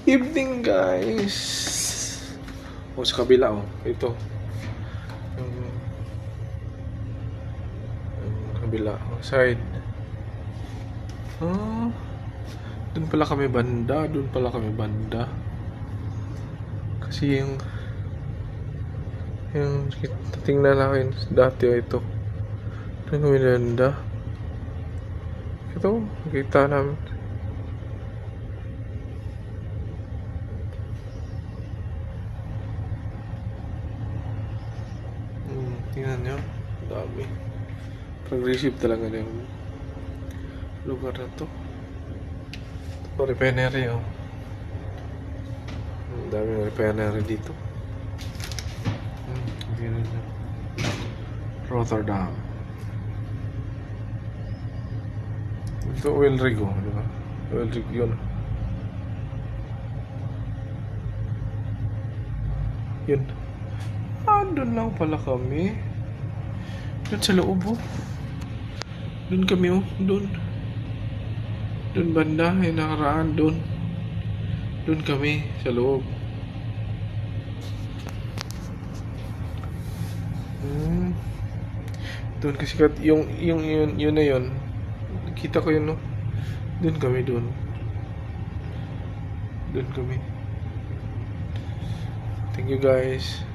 Evening guys. O sa kabila ito. Yung kabila side. Doon pala kami banda. Kasi yung tingnan natin dati ito. Doon kami banda. Ito, kita namin. Tingnan nyo, dami. Progressive talaga na yung lugar na to. Ito, refinery Ang daming refinery dito. Tingnan nyo. Rotterdam. Ito oil rig di ba? Oil rig yun. Yun. Doon lang pala kami. Doon sa loob Doon kami doon. Doon banda, yung nakaraan doon. Doon kami sa loob. Doon kasi yun na yun. Kita ko yun Doon kami doon. Doon kami. Thank you guys.